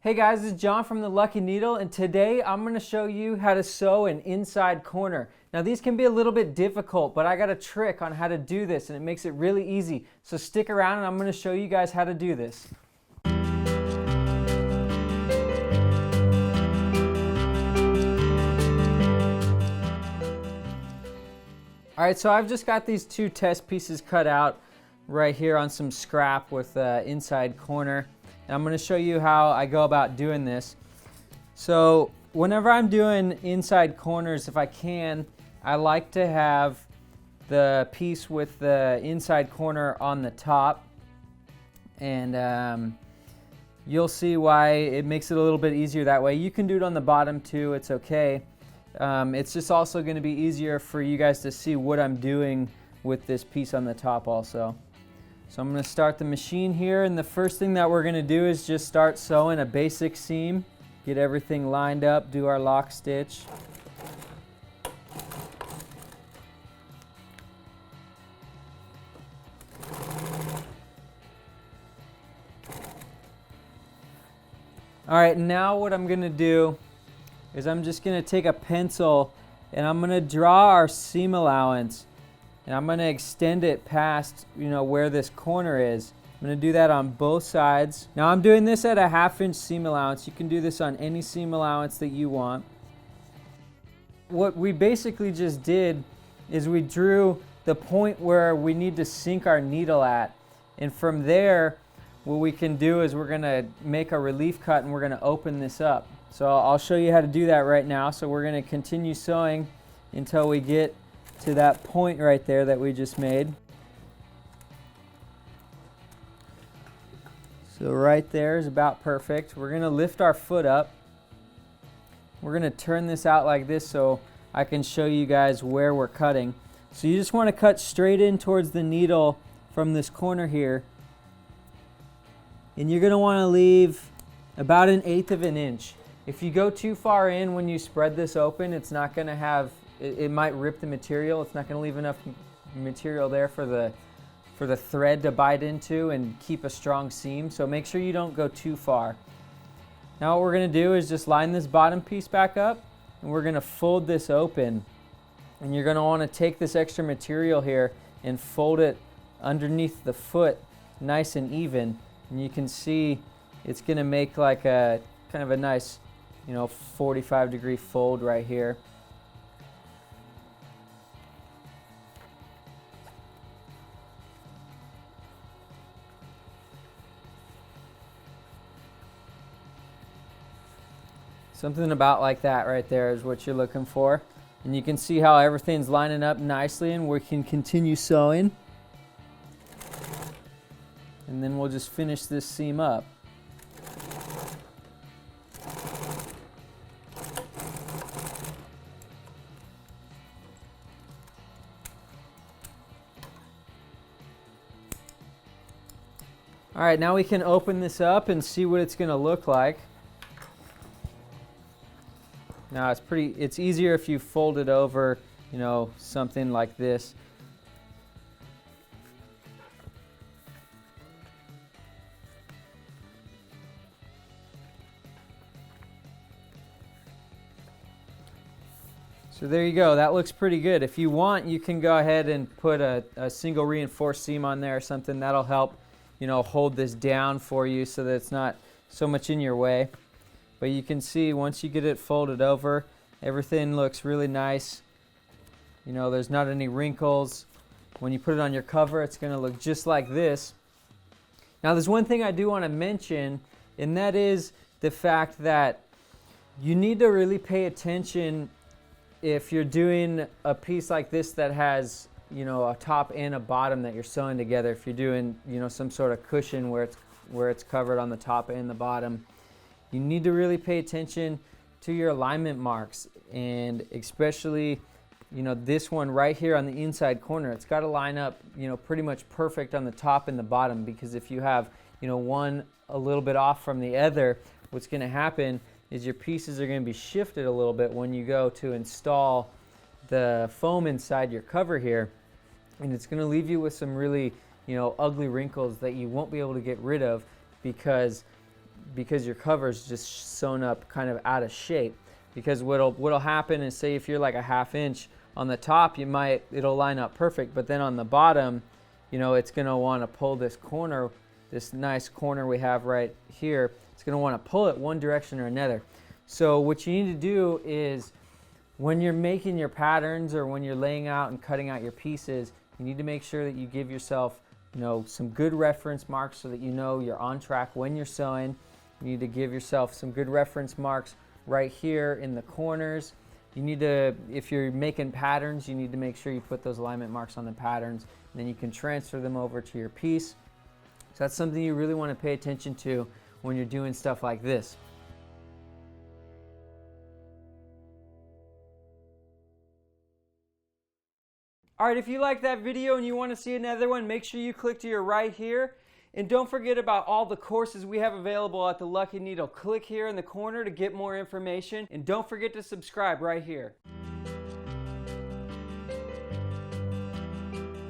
Hey guys, this is John from The Lucky Needle, and today I'm going to show you how to sew an inside corner. Now these can be a little bit difficult, but I got a trick on how to do this and it makes it really easy. So stick around and I'm going to show you guys how to do this. Alright, so I've just got these two test pieces cut out right here on some scrap with the inside corner. And I'm going to show you how I go about doing this. So whenever I'm doing inside corners, if I can, I like to have the piece with the inside corner on the top. And you'll see why it makes it a little bit easier that way. You can do it on the bottom too, it's okay. It's just also going to be easier for you guys to see what I'm doing with this piece on the top also. So I'm going to start the machine here, and the first thing that we're going to do is just start sewing a basic seam. Get everything lined up, do our lock stitch. Alright, now what I'm going to do is I'm just going to take a pencil and I'm going to draw our seam allowance. And I'm going to extend it past, where this corner is. I'm going to do that on both sides. Now I'm doing this at a 1/2 inch seam allowance. You can do this on any seam allowance that you want. What we basically just did is we drew the point where we need to sink our needle at. And from there, what we can do is we're going to make a relief cut and we're going to open this up. So I'll show you how to do that right now. So we're going to continue sewing until we get to that point right there that we just made. So right there is about perfect. We're going to lift our foot up. We're going to turn this out like this so I can show you guys where we're cutting. So you just want to cut straight in towards the needle from this corner here. And you're going to want to leave about 1/8 of an inch. If you go too far in when you spread this open, it's not going to have it might rip the material. It's not going to leave enough material there for the thread to bite into and keep a strong seam. So make sure you don't go too far. Now what we're going to do is just line this bottom piece back up and we're going to fold this open. And you're going to want to take this extra material here and fold it underneath the foot nice and even. And you can see it's going to make like a kind of a nice 45-degree fold right here. Something about like that right there is what you're looking for. And you can see how everything's lining up nicely and we can continue sewing. And then we'll just finish this seam up. Alright, now we can open this up and see what it's going to look like. Now it's easier if you fold it over, something like this. So there you go, that looks pretty good. If you want, you can go ahead and put a single reinforced seam on there or something. That'll help, hold this down for you so that it's not so much in your way. But you can see once you get it folded over, everything looks really nice. There's not any wrinkles. When you put it on your cover, it's going to look just like this. Now there's one thing I do want to mention, and that is the fact that you need to really pay attention if you're doing a piece like this that has a top and a bottom that you're sewing together. If you're doing some sort of cushion where it's covered on the top and the bottom, you need to really pay attention to your alignment marks, and especially this one right here on the inside corner. It's got to line up pretty much perfect on the top and the bottom, because if you have one a little bit off from the other, what's going to happen is your pieces are going to be shifted a little bit when you go to install the foam inside your cover here, and it's going to leave you with some really ugly wrinkles that you won't be able to get rid of, because because your cover is just sewn up kind of out of shape. Because what'll happen is, say if you're like a 1/2 inch on the top, it'll line up perfect, but then on the bottom, you know, it's gonna want to pull this corner, this nice corner we have right here. It's gonna want to pull it one direction or another. So what you need to do is, when you're making your patterns or when you're laying out and cutting out your pieces, you need to make sure that you give yourself, you know, some good reference marks so that you know you're on track when you're sewing. You need to give yourself some good reference marks right here in the corners. You need to, if you're making patterns, you need to make sure you put those alignment marks on the patterns, and then you can transfer them over to your piece. So that's something you really want to pay attention to when you're doing stuff like this. All right, if you like that video and you want to see another one, make sure you click to your right here. And don't forget about all the courses we have available at the Lucky Needle. Click here in the corner to get more information. And don't forget to subscribe right here.